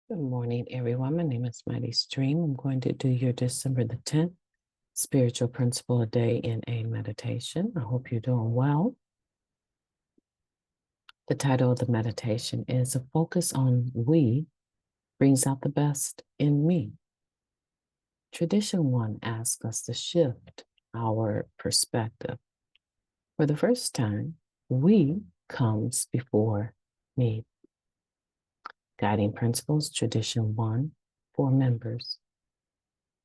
Good morning, everyone. My name is MightyStream. I'm going to do your December the 10th Spiritual Principle a Day in a Meditation. I hope you're doing well. The title of the meditation is A Focus on We Brings Out the Best in Me. Tradition 1 asks us to shift our perspective. For the first time, we comes before me. Guiding Principles, Tradition 1, for members.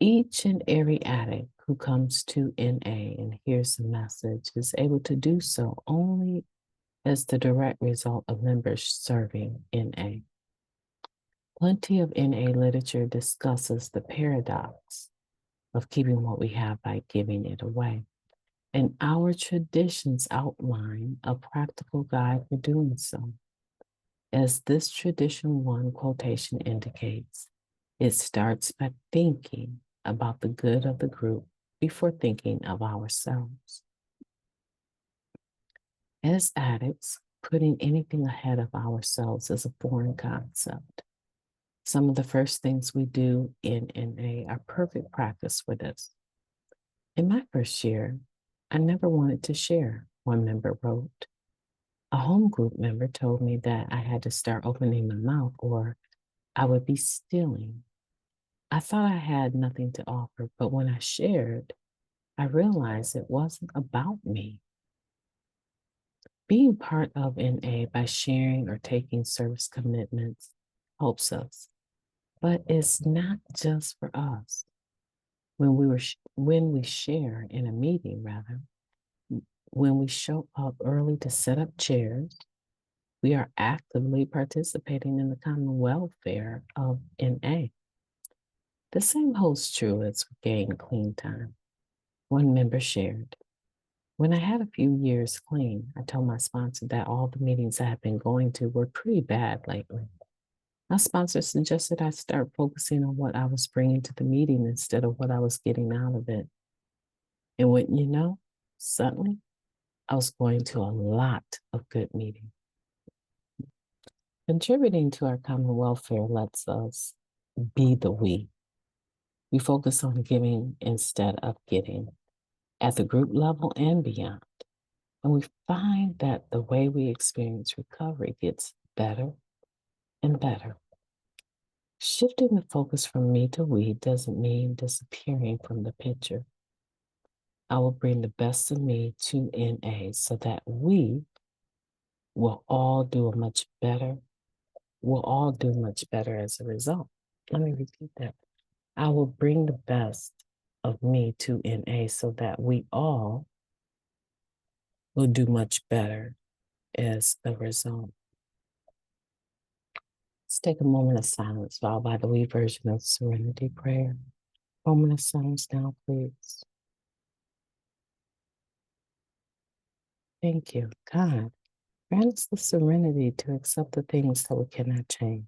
Each and every addict who comes to NA and hears the message is able to do so only as the direct result of members serving NA. Plenty of NA literature discusses the paradox of keeping what we have by giving it away. And our traditions outline a practical guide for doing so. As this tradition 1 quotation indicates, it starts by thinking about the good of the group before thinking of ourselves. As addicts, putting anything ahead of ourselves is a foreign concept. Some of the first things we do in NA are perfect practice for this. In my first year, I never wanted to share, one member wrote. A home group member told me that I had to start opening my mouth or I would be stealing. I thought I had nothing to offer, but when I shared, I realized it wasn't about me. Being part of NA by sharing or taking service commitments helps us, but it's not just for us. When we share in a meeting, when we show up early to set up chairs, we are actively participating in the common welfare of NA. The same holds true as gain clean time. One member shared, when I had a few years clean, I told my sponsor that all the meetings I had been going to were pretty bad lately. My sponsor suggested I start focusing on what I was bringing to the meeting instead of what I was getting out of it. And wouldn't you know, suddenly I was going to a lot of good meetings. Contributing to our common welfare lets us be the we. We focus on giving instead of getting at the group level and beyond. And we find that the way we experience recovery gets better and better. Shifting the focus from me to we doesn't mean disappearing from the picture. I will bring the best of me to NA so that we will all do much better. We'll all do much better as a result. Let me repeat that. I will bring the best of me to NA so that we all will do much better as the result. Let's take a moment of silence, followed by the we version of Serenity Prayer. Moment of silence now, please. Thank you, God. Grant us the serenity to accept the things that we cannot change,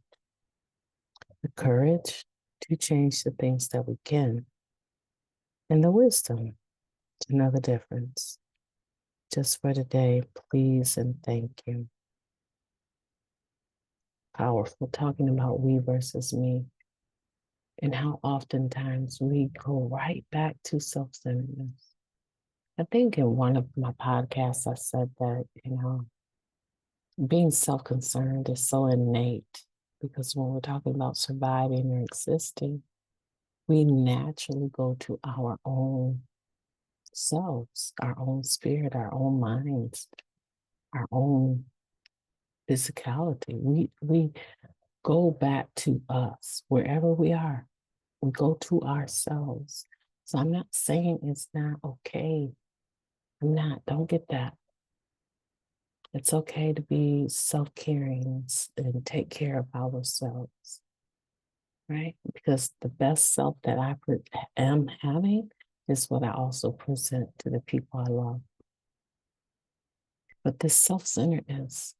the courage to change the things that we can, and the wisdom to know the difference. Just for today, please and thank you. Powerful, talking about we versus me, and how oftentimes we go right back to self-centeredness. I think in one of my podcasts, I said that, being self-concerned is so innate because when we're talking about surviving or existing, we naturally go to our own selves, our own spirit, our own minds, our own physicality. We go back to us wherever we are. We go to ourselves. So I'm not saying it's not okay. Don't get that. It's okay to be self-caring and take care of ourselves, right? Because the best self that I am having is what I also present to the people I love. But this self-centeredness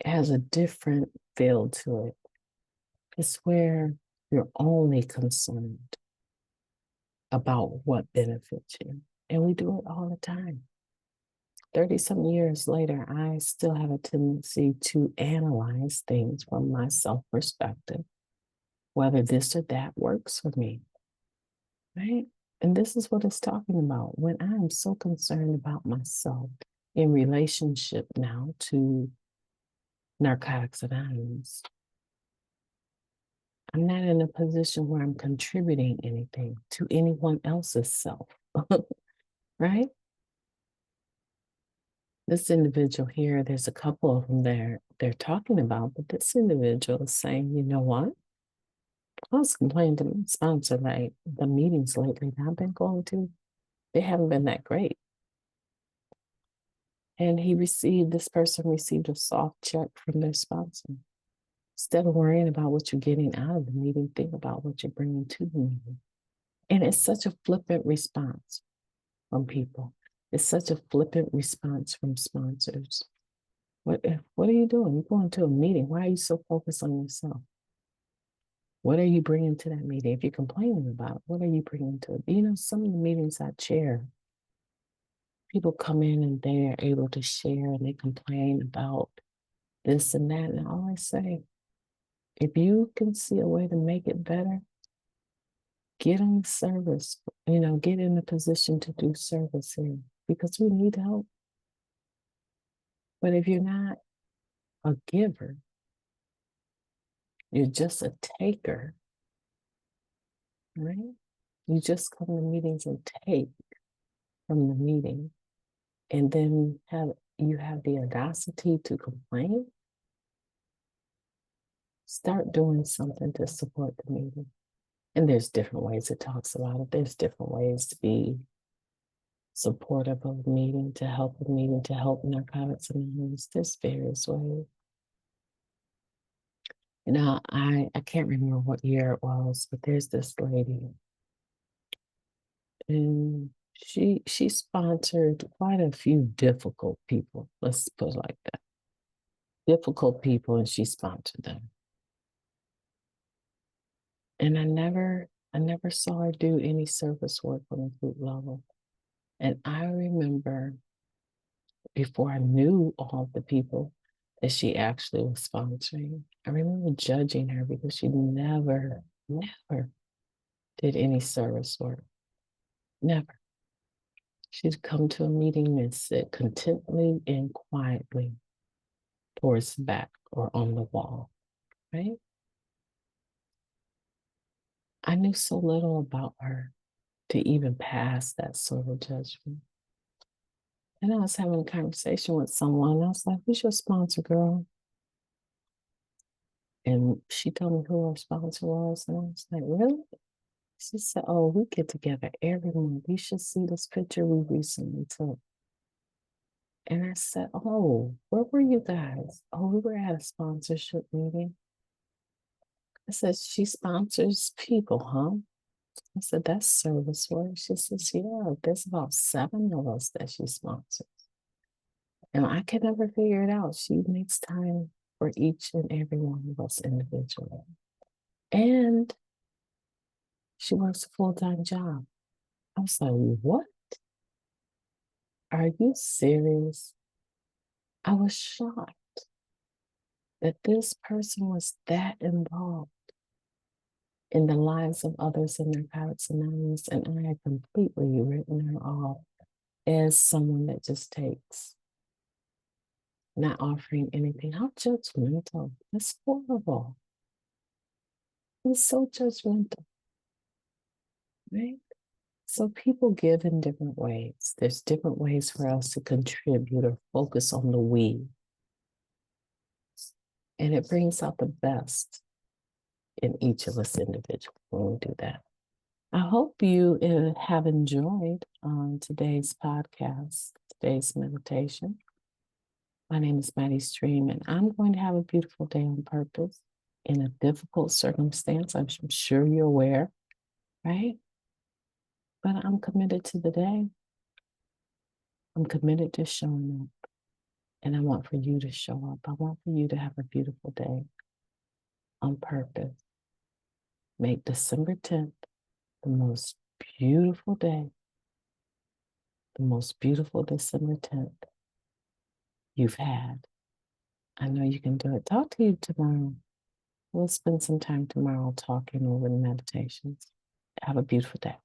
has a different feel to it. It's where you're only concerned about what benefits you. And we do it all the time. 30-something years later, I still have a tendency to analyze things from my self perspective, whether this or that works for me, right? And this is what it's talking about. When I am so concerned about myself in relationship now to Narcotics Anonymous, I'm not in a position where I'm contributing anything to anyone else's self, right? This individual here, there's a couple of them there they're talking about, but this individual is saying, you know what? I was complaining to my sponsor, like the meetings lately that I've been going to, they haven't been that great. And this person received a soft check from their sponsor. Instead of worrying about what you're getting out of the meeting, think about what you're bringing to the meeting. And it's such a flippant response from people. It's such a flippant response from sponsors. What are you doing? You're going to a meeting. Why are you so focused on yourself? What are you bringing to that meeting? If you're complaining about it, what are you bringing to it? You know, some of the meetings I chair, people come in and they're able to share and they complain about this and that. And I always say, if you can see a way to make it better, get on service, get in a position to do service here because we need help. But if you're not a giver, you're just a taker, right? You just come to meetings and take from the meeting, and then you have the audacity to complain. Start doing something to support the meeting. And there's different ways it talks about it. There's different ways to be supportive of the meeting, to help the meeting, to help Narcotics Anonymous. There's various ways. Now, I can't remember what year it was, but there's this lady, and she sponsored quite a few difficult people. Let's put it like that. Difficult people, and she sponsored them. And I never saw her do any service work on a group level. And I remember before I knew all the people that she actually was sponsoring, I remember judging her because she never did any service work. Never. She'd come to a meeting and sit contently and quietly towards the back or on the wall, right? I knew so little about her to even pass that sort of judgment. And I was having a conversation with someone. I was like, who's your sponsor, girl? And she told me who her sponsor was. And I was like, really? She said, oh, we get together every month. You should see this picture we recently took. And I said, oh, where were you guys? Oh, we were at a sponsorship meeting. I said, she sponsors people, huh? I said, that's service work. She says, yeah, there's about 7 of us that she sponsors. And I can never figure it out. She makes time for each and every one of us individually. And she works a full-time job. I was like, what? Are you serious? I was shocked that this person was that involved in the lives of others in Narcotics Anonymous, and I had completely written her off as someone that just takes, not offering anything. How judgmental. That's horrible. It's so judgmental, right? So people give in different ways. There's different ways for us to contribute or focus on the we. And it brings out the best in each of us individually when we do that. I hope you have enjoyed today's podcast, today's meditation. My name is MightyStream, and I'm going to have a beautiful day on purpose in a difficult circumstance. I'm sure you're aware, right? But I'm committed to the day. I'm committed to showing up. And I want for you to show up. I want for you to have a beautiful day on purpose. Make December 10th the most beautiful day, the most beautiful December 10th you've had. I know you can do it. Talk to you tomorrow. We'll spend some time tomorrow talking over the meditations. Have a beautiful day.